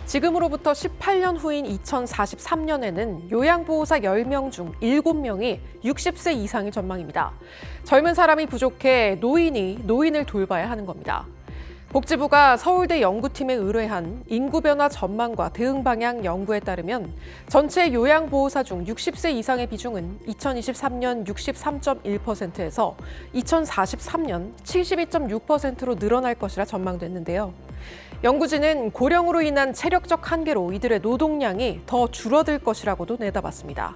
지금으로부터 18년 후인 2043년에는 요양보호사 10명 중 7명이 60세 이상의 전망입니다. 젊은 사람이 부족해 노인이 노인을 돌봐야 하는 겁니다. 복지부가 서울대 연구팀에 의뢰한 인구 변화 전망과 대응 방향 연구에 따르면 전체 요양보호사 중 60세 이상의 비중은 2023년 63.1%에서 2043년 72.6%로 늘어날 것이라 전망됐는데요. 연구진은 고령으로 인한 체력적 한계로 이들의 노동량이 더 줄어들 것이라고도 내다봤습니다.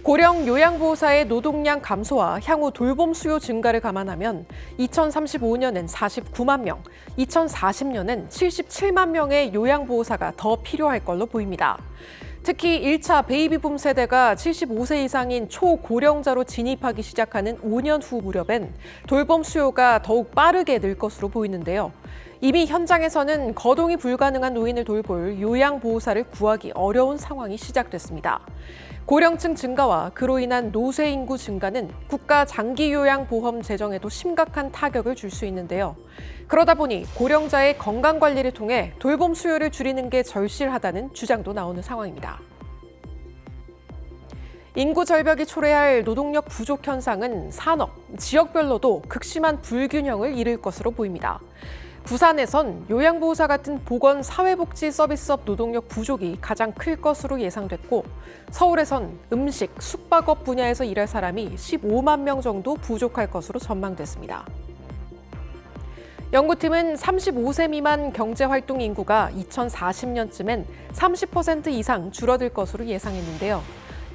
고령 요양보호사의 노동량 감소와 향후 돌봄 수요 증가를 감안하면 2035년엔 49만 명, 2040년엔 77만 명의 요양보호사가 더 필요할 걸로 보입니다. 특히 1차 베이비붐 세대가 75세 이상인 초고령자로 진입하기 시작하는 5년 후 무렵엔 돌봄 수요가 더욱 빠르게 늘 것으로 보이는데요. 이미 현장에서는 거동이 불가능한 노인을 돌볼 요양보호사를 구하기 어려운 상황이 시작됐습니다. 고령층 증가와 그로 인한 노쇠 인구 증가는 국가 장기요양보험 재정에도 심각한 타격을 줄 수 있는데요. 그러다 보니 고령자의 건강관리를 통해 돌봄 수요를 줄이는 게 절실하다는 주장도 나오는 상황입니다. 인구 절벽이 초래할 노동력 부족 현상은 산업, 지역별로도 극심한 불균형을 이룰 것으로 보입니다. 부산에선 요양보호사 같은 보건 사회복지 서비스업 노동력 부족이 가장 클 것으로 예상됐고, 서울에선 음식, 숙박업 분야에서 일할 사람이 15만 명 정도 부족할 것으로 전망됐습니다. 연구팀은 35세 미만 경제활동 인구가 2040년쯤엔 30% 이상 줄어들 것으로 예상했는데요.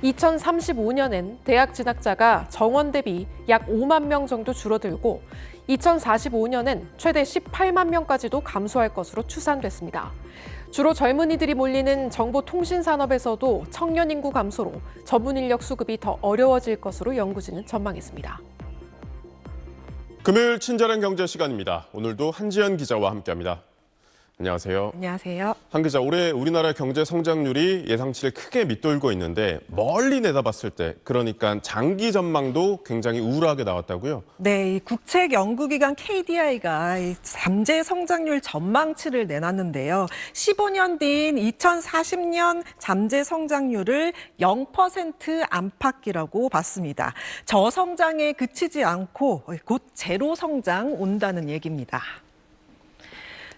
2035년엔 대학 진학자가 정원 대비 약 5만 명 정도 줄어들고 2045년엔 최대 18만 명까지도 감소할 것으로 추산됐습니다. 주로 젊은이들이 몰리는 정보통신산업에서도 청년 인구 감소로 전문 인력 수급이 더 어려워질 것으로 연구진은 전망했습니다. 금요일 친절한 경제 시간입니다. 오늘도 한지연 기자와 함께합니다. 안녕하세요. 안녕하세요. 한 기자, 올해 우리나라 경제 성장률이 예상치를 크게 밑돌고 있는데 멀리 내다봤을 때, 그러니까 장기 전망도 굉장히 우울하게 나왔다고요? 네, 이 국책연구기관 KDI가 이 잠재 성장률 전망치를 내놨는데요. 15년 뒤인 2040년 잠재 성장률을 0% 안팎이라고 봤습니다. 저성장에 그치지 않고 곧 제로 성장 온다는 얘기입니다.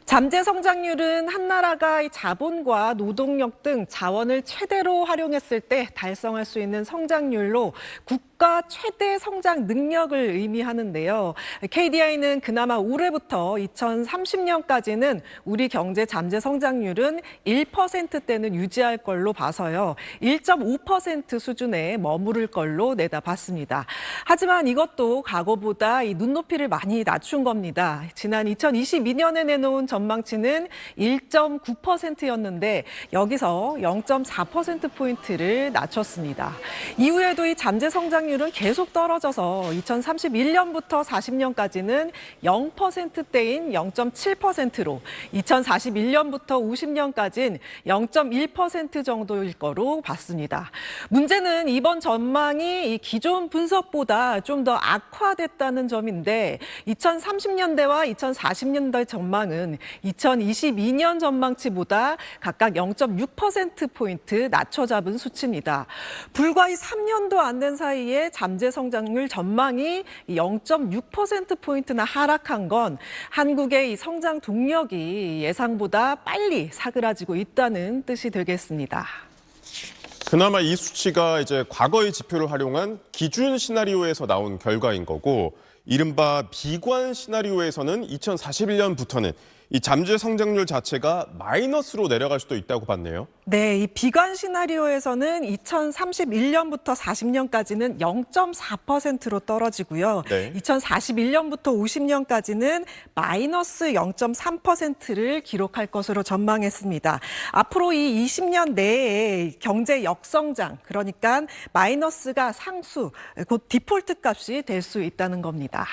잠재 성장률은 한 나라가 자본과 노동력 등 자원을 최대로 활용했을 때 달성할 수 있는 성장률로 국가 최대 성장 능력을 의미하는데요. KDI는 그나마 올해부터 2030년까지는 우리 경제 잠재 성장률은 1%대는 유지할 걸로 봐서요. 1.5% 수준에 머무를 걸로 내다봤습니다. 하지만 이것도 과거보다 이 눈높이를 많이 낮춘 겁니다. 지난 2022년에 내놓은 전망치는 1.9%였는데 여기서 0.4%포인트를 낮췄습니다. 이후에도 이 잠재 성장률은 계속 떨어져서 2031년부터 40년까지는 0%대인 0.7%로 2041년부터 50년까지는 0.1% 정도일 거로 봤습니다. 문제는 이번 전망이 이 기존 분석보다 좀 더 악화됐다는 점인데 2030년대와 2040년대 전망은 2022년 전망치보다 각각 0.6%포인트 낮춰 잡은 수치입니다. 불과 이 3년도 안 된 사이에 잠재 성장률 전망이 0.6%포인트나 하락한 건 한국의 이 성장 동력이 예상보다 빨리 사그라지고 있다는 뜻이 되겠습니다. 그나마 이 수치가 이제 과거의 지표를 활용한 기준 시나리오에서 나온 결과인 거고, 이른바 비관 시나리오에서는 2041년부터는 이 잠재 성장률 자체가 마이너스로 내려갈 수도 있다고 봤네요. 네, 이 비관 시나리오에서는 2031년부터 40년까지는 0.4%로 떨어지고요. 네. 2041년부터 50년까지는 마이너스 0.3%를 기록할 것으로 전망했습니다. 앞으로 이 20년 내에 경제 역성장, 그러니까 마이너스가 상수, 곧 디폴트 값이 될 수 있다는 겁니다.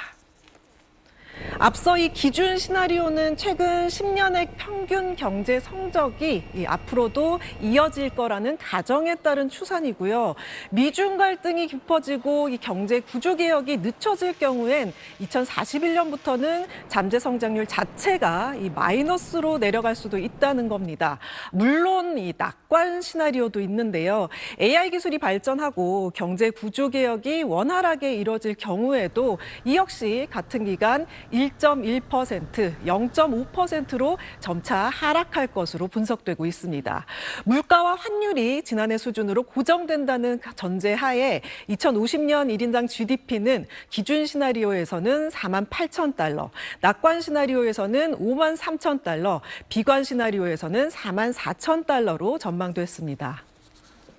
앞서 이 기준 시나리오는 최근 10년의 평균 경제 성적이 앞으로도 이어질 거라는 가정에 따른 추산이고요. 미중 갈등이 깊어지고 이 경제 구조 개혁이 늦춰질 경우엔 2041년부터는 잠재 성장률 자체가 이 마이너스로 내려갈 수도 있다는 겁니다. 물론 이 낙관 시나리오도 있는데요. AI 기술이 발전하고 경제 구조 개혁이 원활하게 이뤄질 경우에도 이 역시 같은 기간 1.1%, 0.5%로 점차 하락할 것으로 분석되고 있습니다. 물가와 환율이 지난해 수준으로 고정된다는 전제하에 2050년 1인당 GDP는 기준 시나리오에서는 48,000달러, 낙관 시나리오에서는 53,000달러, 비관 시나리오에서는 44,000달러로 전망됐습니다.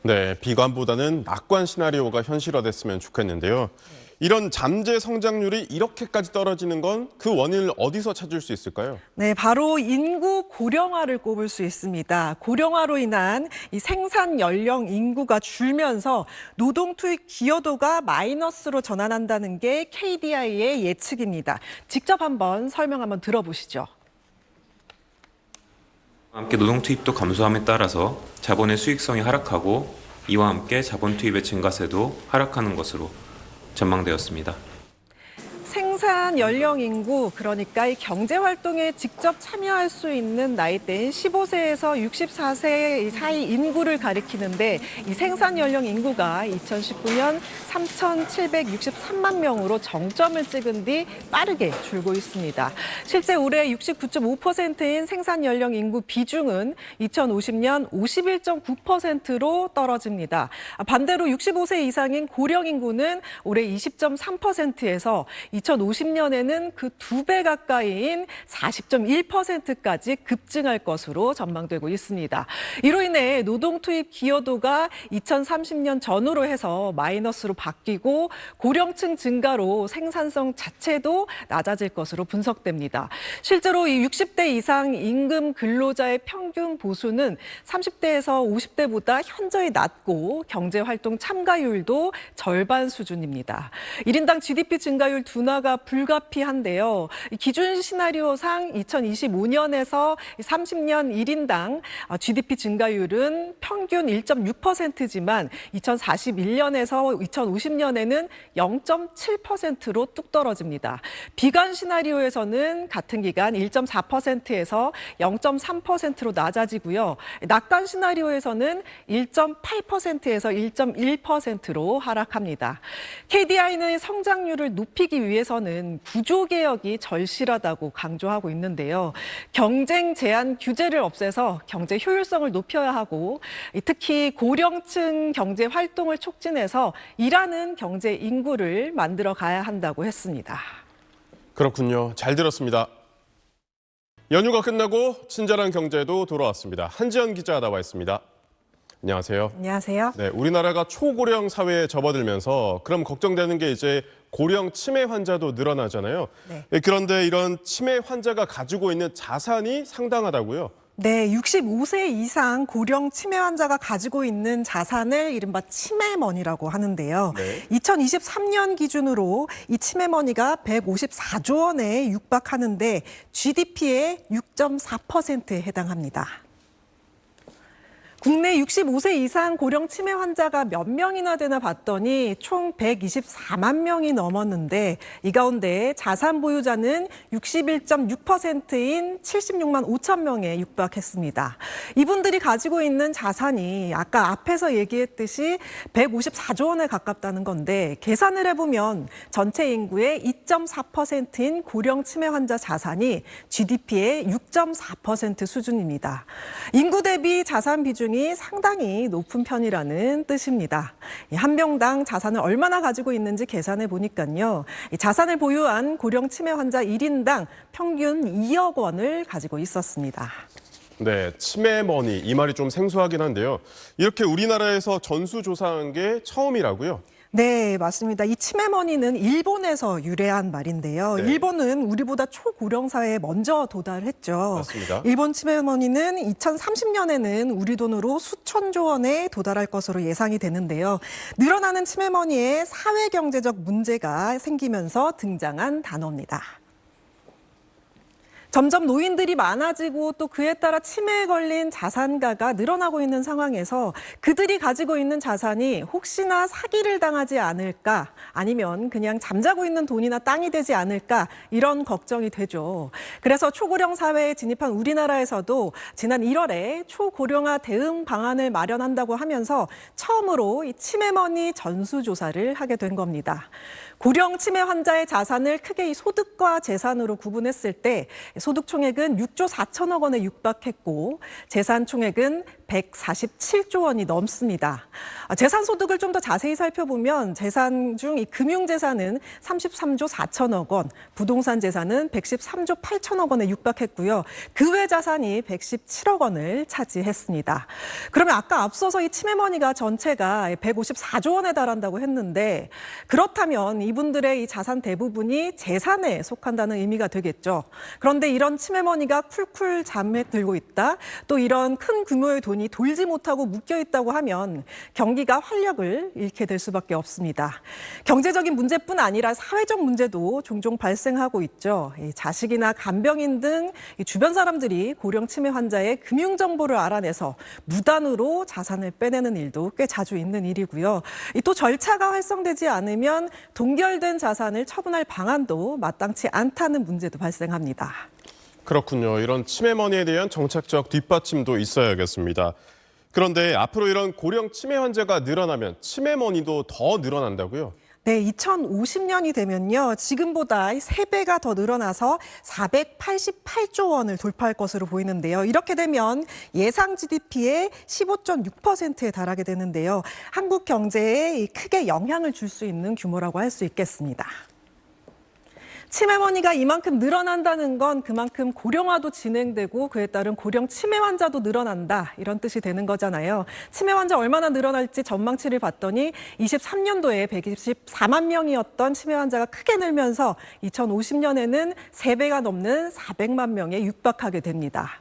네, 비관보다는 낙관 시나리오가 현실화됐으면 좋겠는데요. 이런 잠재 성장률이 이렇게까지 떨어지는 건 그 원인을 어디서 찾을 수 있을까요? 네, 바로 인구 고령화를 꼽을 수 있습니다. 고령화로 인한 이 생산 연령 인구가 줄면서 노동 투입 기여도가 마이너스로 전환한다는 게 KDI의 예측입니다. 직접 한번 설명 한번 들어보시죠. 함께 노동 투입도 감소함에 따라서 자본의 수익성이 하락하고 이와 함께 자본 투입의 증가세도 하락하는 것으로 전망되었습니다. 생산 연령 인구, 그러니까 이 경제 활동에 직접 참여할 수 있는 나이대인 15세에서 64세 사이 인구를 가리키는데 이 생산 연령 인구가 2019년 3,763만 명으로 정점을 찍은 뒤 빠르게 줄고 있습니다. 실제 올해 69.5%인 생산 연령 인구 비중은 2050년 51.9%로 떨어집니다. 반대로 65세 이상인 고령 인구는 올해 20.3%에서 2050년에는 그 2배 가까이인 40.1%까지 급증할 것으로 전망되고 있습니다. 이로 인해 노동 투입 기여도가 2030년 전후로 해서 마이너스로 바뀌고 고령층 증가로 생산성 자체도 낮아질 것으로 분석됩니다. 실제로 이 60대 이상 임금 근로자의 평균 보수는 30대에서 50대보다 현저히 낮고 경제활동 참가율도 절반 수준입니다. 1인당 GDP 증가율 둔화가 불가피한데요. 기준 시나리오상 2025년에서 30년 1인당 GDP 증가율은 평균 1.6%지만 2041년에서 2050년에는 0.7%로 뚝 떨어집니다. 비관 시나리오에서는 같은 기간 1.4%에서 0.3%로 낮아지고요. 낙관 시나리오에서는 1.8%에서 1.1%로 하락합니다. KDI는 성장률을 높이기 위해서는 구조개혁이 절실하다고 강조하고 있는데요. 경쟁 제한 규제를 없애서 경제 효율성을 높여야 하고 특히 고령층 경제 활동을 촉진해서 일하는 경제 인구를 만들어 가야 한다고 했습니다. 그렇군요. 잘 들었습니다. 연휴가 끝나고 친절한 경제도 돌아왔습니다. 한지연 기자 나와 있습니다. 안녕하세요. 안녕하세요. 네, 우리나라가 초고령 사회에 접어들면서 그럼 걱정되는 게 이제 고령 치매 환자도 늘어나잖아요. 네. 그런데 이런 치매 환자가 가지고 있는 자산이 상당하다고요? 네, 65세 이상 고령 치매 환자가 가지고 있는 자산을 이른바 치매머니라고 하는데요. 네. 2023년 기준으로 이 치매머니가 154조 원에 육박하는데 GDP의 6.4%에 해당합니다. 국내 65세 이상 고령 치매 환자가 몇 명이나 되나 봤더니 총 124만 명이 넘었는데 이 가운데 자산 보유자는 61.6%인 76만 5천 명에 육박했습니다. 이분들이 가지고 있는 자산이 아까 앞에서 얘기했듯이 154조 원에 가깝다는 건데 계산을 해보면 전체 인구의 2.4%인 고령 치매 환자 자산이 GDP의 6.4% 수준입니다. 인구 대비 자산 비중이 상당히 높은 편이라는 뜻입니다. 한 명당 자산을 얼마나 가지고 있는지 계산해 보니까요. 자산을 보유한 고령 치매 환자 1인당 평균 2억 원을 가지고 있었습니다. 네, 치매머니 이 말이 좀 생소하긴 한데요. 이렇게 우리나라에서 전수조사한 게 처음이라고요? 네, 맞습니다. 이 치매머니는 일본에서 유래한 말인데요. 네. 일본은 우리보다 초고령 사회에 먼저 도달했죠. 맞습니다. 일본 치매머니는 2030년에는 우리 돈으로 수천조 원에 도달할 것으로 예상이 되는데요. 늘어나는 치매머니에 사회 경제적 문제가 생기면서 등장한 단어입니다. 점점 노인들이 많아지고 또 그에 따라 치매에 걸린 자산가가 늘어나고 있는 상황에서 그들이 가지고 있는 자산이 혹시나 사기를 당하지 않을까 아니면 그냥 잠자고 있는 돈이나 땅이 되지 않을까 이런 걱정이 되죠. 그래서 초고령 사회에 진입한 우리나라에서도 지난 1월에 초고령화 대응 방안을 마련한다고 하면서 처음으로 이 치매머니 전수조사를 하게 된 겁니다. 고령 치매 환자의 자산을 크게 이 소득과 재산으로 구분했을 때 소득 총액은 6조 4천억 원에 육박했고 재산 총액은 147조 원이 넘습니다. 재산 소득을 좀 더 자세히 살펴보면 재산 중 이 금융재산은 33조 4천억 원, 부동산 재산은 113조 8천억 원에 육박했고요. 그 외 자산이 117억 원을 차지했습니다. 그러면 아까 앞서서 이 치매머니가 전체가 154조 원에 달한다고 했는데 그렇다면 이분들의 이 자산 대부분이 재산에 속한다는 의미가 되겠죠. 그런데 이런 치매머니가 쿨쿨 잠에 들고 있다. 또 이런 큰 규모의 돈이 돌지 못하고 묶여 있다고 하면 경기가 활력을 잃게 될 수밖에 없습니다. 경제적인 문제뿐 아니라 사회적 문제도 종종 발생하고 있죠. 자식이나 간병인 등 주변 사람들이 고령 치매 환자의 금융 정보를 알아내서 무단으로 자산을 빼내는 일도 꽤 자주 있는 일이고요. 또 절차가 활성되지 않으면 동결된 자산을 처분할 방안도 마땅치 않다는 문제도 발생합니다. 그렇군요. 이런 치매머니에 대한 정책적 뒷받침도 있어야겠습니다. 그런데 앞으로 이런 고령 치매 환자가 늘어나면 치매머니도 더 늘어난다고요? 네, 2050년이 되면요. 지금보다 3배가 더 늘어나서 488조 원을 돌파할 것으로 보이는데요. 이렇게 되면 예상 GDP의 15.6%에 달하게 되는데요. 한국 경제에 크게 영향을 줄 수 있는 규모라고 할 수 있겠습니다. 치매머니가 이만큼 늘어난다는 건 그만큼 고령화도 진행되고 그에 따른 고령 치매 환자도 늘어난다 이런 뜻이 되는 거잖아요. 치매 환자 얼마나 늘어날지 전망치를 봤더니 23년도에 124만 명이었던 치매 환자가 크게 늘면서 2050년에는 3배가 넘는 400만 명에 육박하게 됩니다.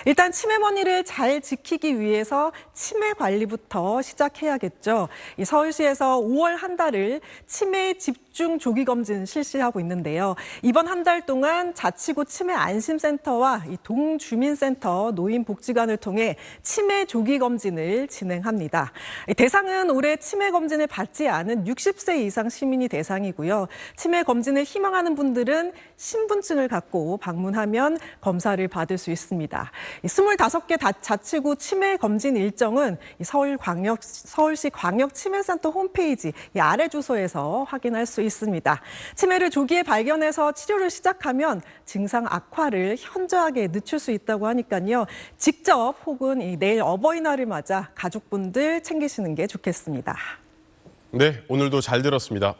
일단 치매머니를 잘 지키기 위해서 치매 관리부터 시작해야겠죠. 서울시에서 5월 한 달을 치매 집중 조기 검진 실시하고 있는데요. 이번 한 달 동안 자치구 치매 안심센터와 이 동주민센터 노인복지관을 통해 치매 조기 검진을 진행합니다. 대상은 올해 치매 검진을 받지 않은 60세 이상 시민이 대상이고요. 치매 검진을 희망하는 분들은 신분증을 갖고 방문하면 검사를 받을 수 있습니다. 25개 자치구 치매 검진 일정은 서울시 광역치매센터 홈페이지 아래 주소에서 확인할 수 있습니다. 치매를 조기에 발견해서 치료를 시작하면 증상 악화를 현저하게 늦출 수 있다고 하니까요. 직접 혹은 내일 어버이날을 맞아 가족분들 챙기시는 게 좋겠습니다. 네, 오늘도 잘 들었습니다.